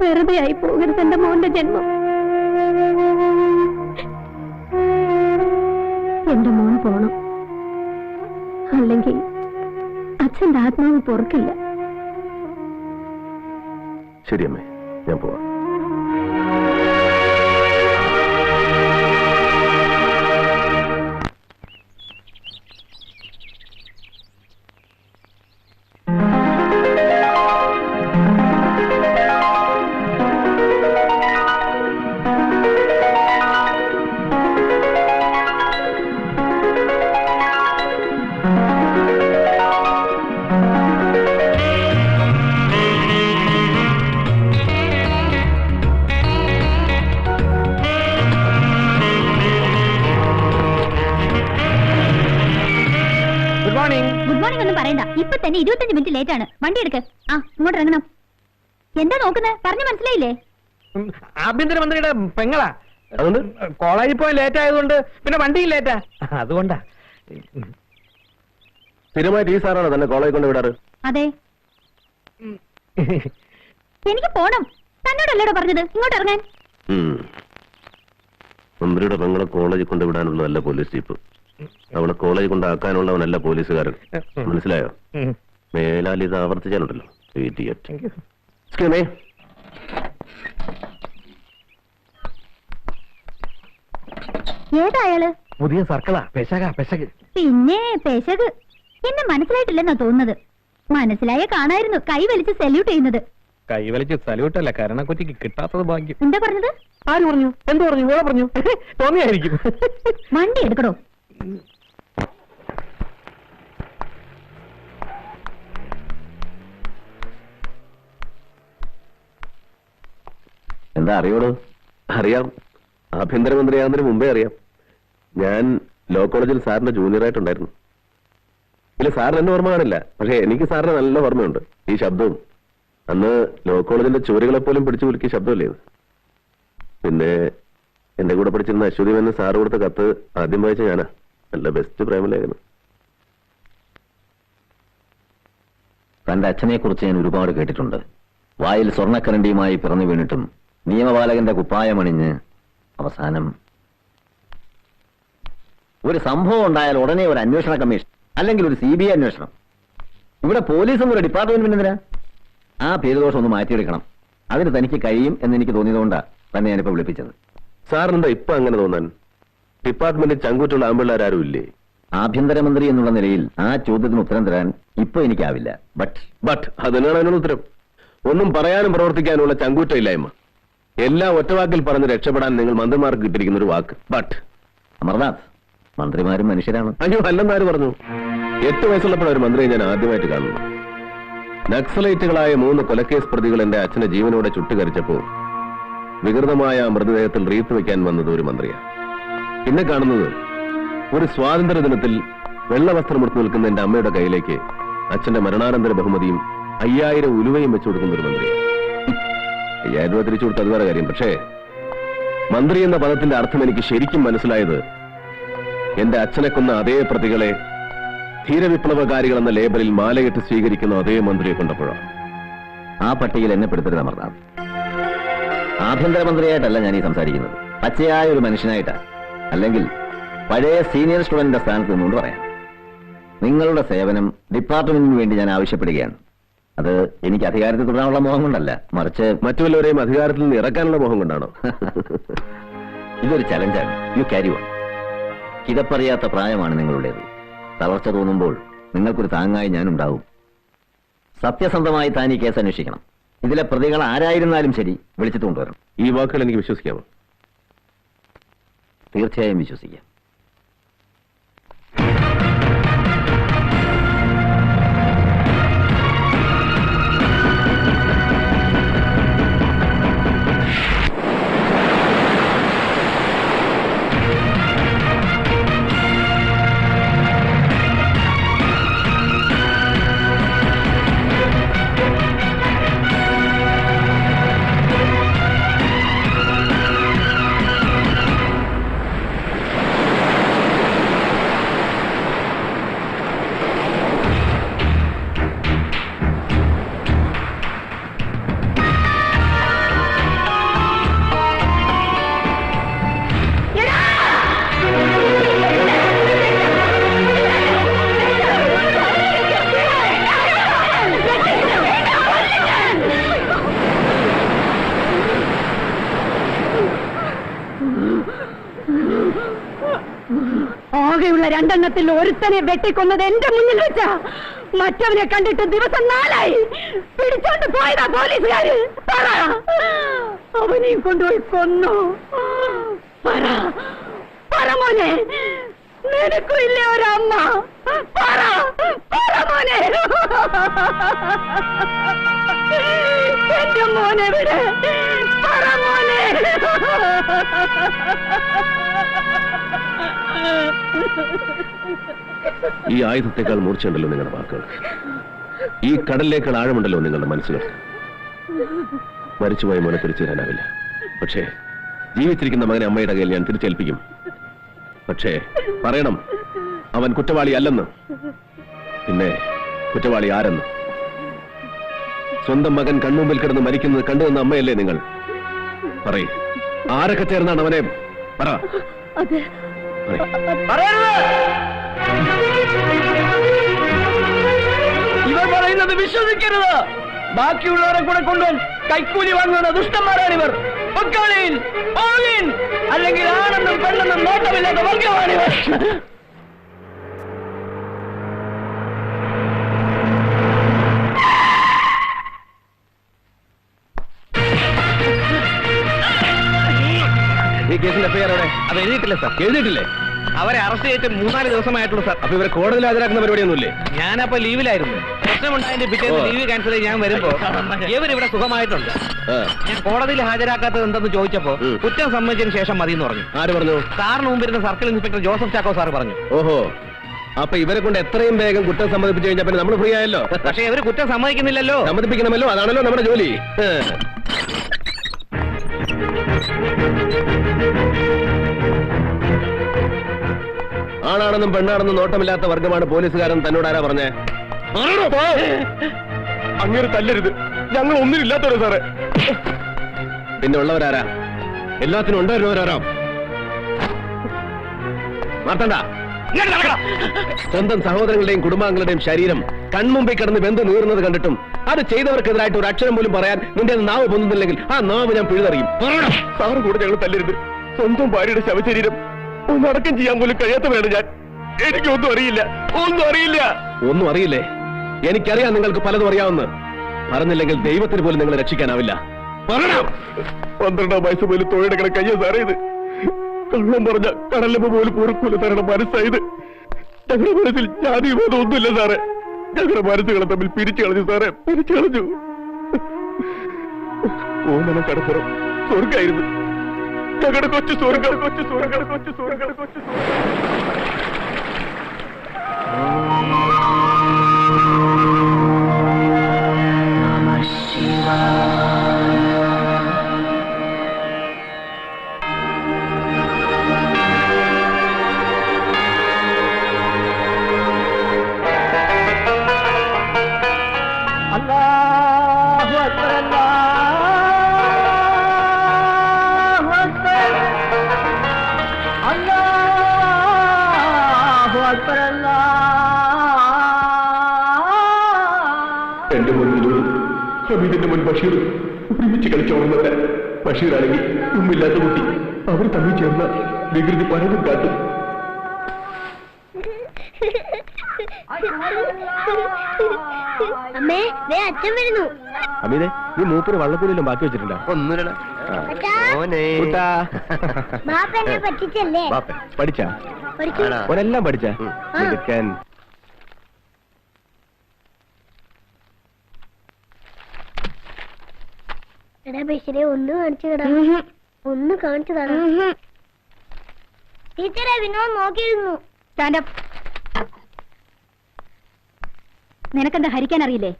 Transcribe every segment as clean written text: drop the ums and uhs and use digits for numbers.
വെറുതെ ആയി പോകരുത് എന്റെ മോന്റെ ജന്മം. എന്റെ മോൻ പോണം, അല്ലെങ്കിൽ അച്ഛന്റെ ആത്മാവ് പൊറുക്കില്ല. ശരിയമ്മേ, ഞാൻ പോവാം. ഗുഡ് മോർണിംഗ് ഒന്നും പറയണ്ട. ഇപ്പൊ തന്നെ 25 മിനിറ്റ് ലേറ്റ് ആണ്. വണ്ടി എടുക്ക്. ആ, ഇങ്ങോട്ട് ഇറങ്ങണം. എന്താ നോക്കുന്നത്? പറഞ്ഞു മനസ്സിലായില്ലേ? ആഭ്യന്തരമന്ത്രിയുടെ പെങ്ങളാ. അതുകൊണ്ട് കോളേജിൽ പോയി ലേറ്റ് ആയതുകൊണ്ട് പിന്നെ വണ്ടിയും ലേറ്റാ. അതുകൊണ്ടാ. സ്ഥിരമായിട്ട് ഈ സാറാണ് തന്നെ കോളേജ് കൊണ്ട് വിടാറ്? അതെ. എനിക്ക് പോണം. തന്നോടല്ലേടോ പറഞ്ഞത് ഇങ്ങോട്ട് ഇറങ്ങാൻ? മന്ത്രിയുടെ പെങ്ങളെ കോളേജിൽ കൊണ്ട് വിടാനുള്ളതല്ല പോലീസ് ജീപ്പ്. അവളെ കോളേജ് കൊണ്ടാക്കാനുള്ളവനല്ല പോലീസുകാരൻ. മനസ്സിലായോ? മേലാൽ ഇത് ആവർത്തിച്ചാലുണ്ടല്ലോ. ഏതായാള്? പുതിയ സർക്കിളാ. പെശക്. പിന്നെ പെശക്. എന്നെ മനസ്സിലായിട്ടില്ലെന്നാ തോന്നുന്നത്. മനസ്സിലായ കാണായിരുന്നു കൈ വലിച്ച് സല്യൂട്ട് ചെയ്യുന്നത്. കൈ വലിച്ച് സല്യൂട്ടല്ല, കരണക്കുറ്റിക്ക് കിട്ടാത്തത് ഭാഗ്യം. എന്താ പറഞ്ഞത്? ആര് പറഞ്ഞു? എന്ത് പറഞ്ഞു? ഓളെ പറഞ്ഞു. തോന്നിയായിരിക്കും. വണ്ടി എടുക്കണോ? എന്താ അറിയോളൂ? അറിയാം. ആഭ്യന്തരമന്ത്രിയാകുന്നതിന് മുമ്പേ അറിയാം. ഞാൻ ലോ കോളേജിൽ സാറിന്റെ ജൂനിയറായിട്ടുണ്ടായിരുന്നു. ഇല്ല, സാറിന് എന്നെ ഓർമ്മ കാണില്ല, പക്ഷെ എനിക്ക് സാറിന് നല്ല ഓർമ്മയുണ്ട്. ഈ ശബ്ദവും അന്ന് ലോ കോളേജിന്റെ ചുവരുകളെ പോലും പിടിച്ചു കുലുക്കിയ ശബ്ദമല്ലേ ഇത്. പിന്നെ എന്റെ കൂടെ പഠിച്ചിരുന്ന അശ്വതി എന്ന സാറ് കൊടുത്ത കത്ത് ആദ്യം വായിച്ച ഞാനാ. നല്ല ബെസ്റ്റ് പ്രേമലേഖനം. തന്റെ അച്ഛനെ കുറിച്ച് ഞാൻ ഒരുപാട് കേട്ടിട്ടുണ്ട്. വായിൽ സ്വർണ്ണക്കരണ്ടിയുമായി പിറന്നു വീണിട്ടും നിയമപാലകന്റെ കുപ്പായമണിഞ്ഞ് അവസാനം ഒരു സംഭവം ഉണ്ടായാൽ ഉടനെ ഒരു അന്വേഷണ കമ്മീഷൻ, അല്ലെങ്കിൽ ഒരു CBI അന്വേഷണം. ഇവിടെ പോലീസും ഒരു ഡിപ്പാർട്ട്മെന്റ് എന്തിനാ? ആ പേരുദോഷം ഒന്ന് മാറ്റിയെടുക്കണം. അതിന് തനിക്ക് കഴിയും എന്ന് എനിക്ക് തോന്നിയതുകൊണ്ടാണ് തന്നെ ഞാനിപ്പോ വിളിപ്പിച്ചത്. സാറിനെന്താ ഇപ്പൊ അങ്ങനെ തോന്നാൻ? ഡിപ്പാർട്ട്മെന്റിൽ ചങ്കൂറ്റുള്ള ആമ്പിള്ളേരാരും ഇല്ലേ? ആഭ്യന്തരമന്ത്രി എന്നുള്ള നിലയിൽ ആ ചോദ്യത്തിന് ഉത്തരം തരാൻ ഇപ്പൊ എനിക്കാവില്ല. ബട്ട് അതിനാണ് അതിനുള്ള ഉത്തരം. ഒന്നും പറയാനും പ്രവർത്തിക്കാനുള്ള ചങ്കൂറ്റമില്ലായ്മ. എല്ലാം ഒറ്റവാക്കിൽ പറഞ്ഞ് രക്ഷപ്പെടാൻ നിങ്ങൾ മന്ത്രിമാർക്ക് കിട്ടിയിരിക്കുന്ന ഒരു വാക്ക് ബട്ട്. അമർനാഥ്, മന്ത്രിമാരും മനുഷ്യരാണ്. അയ്യോ, അല്ലെന്നാര് പറഞ്ഞു? 8 വയസ്സുള്ളപ്പോൾ ഒരു മന്ത്രിയെ ഞാൻ ആദ്യമായിട്ട് കാണുന്നു. നക്സലൈറ്റുകളായ 3 കൊലക്കേസ് പ്രതികൾ എന്റെ അച്ഛനെ ജീവനോടെ ചുട്ടുകരിച്ചപ്പോൾ വികൃതമായ മൃതദേഹത്തിൽ റീത്ത് വെക്കാൻ വന്നത് ഒരു മന്ത്രിയാണ്. പിന്നെ കാണുന്നത് ഒരു സ്വാതന്ത്ര്യ ദിനത്തിൽ വെള്ളവസ്ത്രമെടുത്ത് നിൽക്കുന്ന എന്റെ അമ്മയുടെ കയ്യിലേക്ക് അച്ഛന്റെ മരണാനന്തര ബഹുമതിയും 5000 ഉലുവയും വെച്ചു കൊടുക്കുന്ന ഒരു മന്ത്രിയാണ്. 5000 രൂപ തിരിച്ചു കൊടുത്ത അത് വേറെ കാര്യം. പക്ഷേ മന്ത്രി എന്ന പദത്തിന്റെ അർത്ഥം എനിക്ക് ശരിക്കും മനസ്സിലായത് എന്റെ അച്ഛനെ കൊന്ന അതേ പ്രതികളെ ധീരവിപ്ലവകാരികൾ എന്ന ലേബലിൽ മാലയിട്ട് സ്വീകരിക്കുന്ന അതേ മന്ത്രിയെ കണ്ടപ്പോഴാണ്. ആ പട്ടികയിൽ എന്നെ പെടുത്തരുത് അമർനാഥ്. ആഭ്യന്തരമന്ത്രിയായിട്ടല്ല ഞാൻ ഈ സംസാരിക്കുന്നത്, പച്ചയായ ഒരു മനുഷ്യനായിട്ടാ. അല്ലെങ്കിൽ പഴയ സീനിയർ സ്റ്റുഡന്റിന്റെ സ്ഥാനത്ത് നിന്നുകൊണ്ട് പറയാം. നിങ്ങളുടെ സേവനം ഡിപ്പാർട്ട്മെന്റിന് വേണ്ടി ഞാൻ ആവശ്യപ്പെടുകയാണ്. അത് എനിക്ക് അധികാരത്തിൽ തുടരാനുള്ള മോഹം കൊണ്ടല്ല, മറിച്ച് മറ്റുള്ളവരെയും അധികാരത്തിൽ നിന്ന് ഇറക്കാനുള്ള മോഹം കൊണ്ടാണോ? ഇതൊരു ചലഞ്ചാണ്. You carry on. കിതപ്പറിയാത്ത പ്രായമാണ് നിങ്ങളുടേത്. തളർച്ച തോന്നുമ്പോൾ നിങ്ങൾക്കൊരു താങ്ങായി ഞാനുണ്ടാവും. സത്യസന്ധമായി താൻ ഈ കേസ് അന്വേഷിക്കണം. ഇതിലെ പ്രതികൾ ആരായിരുന്നാലും ശരി വിളിച്ചിട്ട് കൊണ്ടുവരണം. ഈ വാക്കുകൾ എനിക്ക് വിശ്വസിക്കാമോ? തീർച്ചയായും വിശ്വസിക്കാം. രണ്ടെണ്ണത്തിൽ ഒരുത്തനെ വെട്ടിക്കൊന്നത് എന്റെ മുന്നിൽ വെച്ചാ. മറ്റവനെ കണ്ടിട്ട് ദിവസം 4 ആയി. പിടിച്ചോണ്ട് പോയതാ പോലീസുകാര്. പറ, അവനെയും കൊണ്ടുപോയി കൊന്നു. പറ പറ മോനെ, നിനക്കും ഇല്ലേ ഒരമ്മ? പറ പറ മോനെ. എന്റെ മോനെ വിടെ. പറ മോനെ. ഈ ആയുധത്തെക്കാൾ മൂർച്ചയുണ്ടല്ലോ നിങ്ങളുടെ വാക്കുകൾ. ഈ കടലിലേക്കാൾ ആഴമുണ്ടല്ലോ നിങ്ങളുടെ മനസ്സുകൾ. മരിച്ചുപോയ മോനെ തിരിച്ചു തരാനാവില്ല. പക്ഷേ ജീവിച്ചിരിക്കുന്ന മകനെ അമ്മയുടെ കയ്യിൽ ഞാൻ തിരിച്ചേൽപ്പിക്കും. പക്ഷേ പറയണം, അവൻ കുറ്റവാളി അല്ലെന്ന്. പിന്നെ കുറ്റവാളി ആരെന്ന്. സ്വന്തം മകൻ കൺമുമ്പിൽ കിടന്ന് മരിക്കുന്നത് കണ്ടുവന്ന അമ്മയല്ലേ നിങ്ങൾ? പറയ്, ആരൊക്കെ ചേർന്നാണ് അവനെ? പറ. ഇവർ പറയുന്നത് വിശ്വസിക്കരുത്. ബാക്കിയുള്ളവരെ കൂടെ കൊണ്ടുപോയി കൈക്കൂലി വാങ്ങുന്ന ദുഷ്ടന്മാരാണിവർ. അല്ലെങ്കിൽ ആണെന്നും പെണ്ണെന്നും നോട്ടമില്ലാത്ത വർഗമാണിവർ. ഈ കേസിന്റെ എഫ്ഐആർ അവിടെ? അത് എഴുതിയിട്ടില്ല സാർ. എഴുതിയിട്ടില്ലേ? അവരെ അറസ്റ്റ് ചെയ്തിട്ട് 3-4 ദിവസമായിട്ടുള്ളൂ സാർ. അപ്പൊ ഇവരെ കോടതിയിൽ ഹാജരാക്കുന്ന പരിപാടിയൊന്നുമില്ലേ? ഞാനപ്പോ ലീവിലായിരുന്നു. പ്രശ്നമുണ്ടായതിന്റെ പിറ്റേന്ന് ലീവ് ക്യാൻസൽ ചെയ്ത് ഞാൻ വരുമ്പോ ഇവരിവിടെ സുഖമായിട്ടുണ്ട്. ഞാൻ കോടതിയിൽ ഹാജരാക്കാത്തത് എന്തെന്ന് ചോദിച്ചപ്പോ കുറ്റം സമ്മതിച്ചതിന് ശേഷം മതി എന്ന് പറഞ്ഞു. ആര് പറഞ്ഞു? സാറിന് മുമ്പിരുന്ന circle inspector Joseph Chacko sir പറഞ്ഞു. ഓഹോ, അപ്പൊ ഇവരെ കൊണ്ട് എത്രയും വേഗം കുറ്റം സമ്മതിപ്പിച്ചു കഴിഞ്ഞാൽ പിന്നെ നമ്മൾ ഫ്രീ ആയല്ലോ. പക്ഷെ ഇവര് കുറ്റം സമ്മതിക്കുന്നില്ലല്ലോ. സമ്മതിപ്പിക്കണമല്ലോ, അതാണല്ലോ നമ്മുടെ ജോലി. ആണാണെന്നും പെണ്ണാണെന്നും നോട്ടമില്ലാത്ത വർഗമാണ് പോലീസുകാരൻ തന്നോട് ആരാ പറഞ്ഞേ? അങ്ങനെ തല്ലരുത്, ഞങ്ങൾ ഒന്നിനില്ലാത്തവരോ സാറേ. പിന്നെ ഉള്ളവരാരാ? എല്ലാത്തിനും ഉണ്ടായിരുന്നവരാരാ? മാർത്തണ്ട, സ്വന്തം സഹോദരങ്ങളുടെയും കുടുംബാംഗങ്ങളുടെയും ശരീരം കൺമുമ്പിൽ കിടന്ന് വെന്ത് നീറുന്നത് കണ്ടിട്ടും അത് ചെയ്തവർക്കെതിരായിട്ട് ഒരു അക്ഷരം പോലും പറയാൻ നിന്റെ നാവ് പൊന്നുന്നില്ലെങ്കിൽ ആ നാവ് ഞാൻ പിഴുതറിയും. സാറ് കൂടെ ഞങ്ങൾ തല്ലരുത്. സ്വന്തം ഭാര്യയുടെ ശവശരീരം ഒന്നടക്കം ചെയ്യാൻ പോലും കഴിയാത്തവരാണ് ഞാൻ. എനിക്കൊന്നും അറിയില്ല, ഒന്നും അറിയില്ല. ഒന്നും അറിയില്ലേ? എനിക്കറിയാം നിങ്ങൾക്ക് പലതും അറിയാവുന്ന. പറഞ്ഞില്ലെങ്കിൽ ദൈവത്തിന് പോലും നിങ്ങളെ രക്ഷിക്കാനാവില്ല. 12 വയസ്സ് പോലും തൊഴിലെടുക്കണ കയ്യ സാറേ ഇത്. കള്ളം പറഞ്ഞ കടലമ്മ പോലും പൊറുക്കൂല സാറുടെ മനസ്സായത്. ഞങ്ങളുടെ മനസ്സിൽ ജാതി ബോധം ഒന്നുമില്ല സാറേ. ഞങ്ങളുടെ മനസ്സുകളെ തമ്മിൽ പിരിച്ചു കളഞ്ഞു സാറേ, പിരിച്ചു കളഞ്ഞു. ഓമനം കടപ്പുറം സ്വർഗായിരുന്നു. ഞങ്ങളുടെ കൊച്ചു സ്വർഗം, കൊച്ചു സ്വർഗം, കൊച്ചു സ്വർഗം, കൊച്ചു എന്റെ മുന്നിൽ ഹമീദിന്റെ മുൻ ബഷീർ ഒരുമിച്ച് കളിച്ചോളുന്നവരെ. ബഷീറാണെങ്കിൽ ഉമ്മില്ലാത്ത കുട്ടി. അവർ തമ്മിൽ ചേർന്ന വികൃതി പലതും കാട്ടും. അമ്മേ, അച്ഛൻ വരുന്നു. അമീനെ, നീ മൂപ്പര് വള്ളത്തിലും ബാക്കി വെച്ചിട്ടുണ്ടോ? പഠിച്ചല്ലേ? പഠിച്ചാ? ഒരെല്ലാം പഠിച്ചാ? എടുക്കാൻ ബഷീറെ ഒന്ന് കാണിച്ചു തരാം. ഒന്ന് കാണിച്ചു തരാം. ടീച്ചറെ വിനോദ് നോക്കിയിരുന്നു. നിനക്കെന്താ ഹരിക്കാൻ അറിയില്ലേ?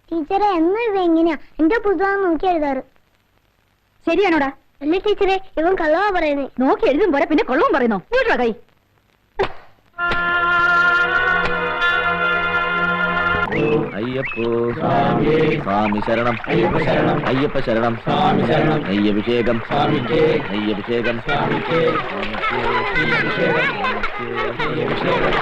ടീച്ചറെ എന്ന് ഇവ എങ്ങനെയാ എന്റെ പുസ്തകം നോക്കി എഴുതാറ്? ശരിയാണോടാ? അല്ല ടീച്ചറെ, ഇവൻ കള്ളവാ പറയുന്നേ. നോക്കി എഴുതും പോരാ പിന്നെ കൊള്ളവും പറയുന്നോ? വീട്ടിലോ കൈ. അയ്യപ്പോ സ്വാമി ശരണം, അയ്യപ്പ ശരണം, അയ്യപ്പ ശരണം, സ്വാമി ശരണം, നെയ്യഭിഷേകം, നെയ്യഭിഷേകം, നെയ്യഭിഷേകം.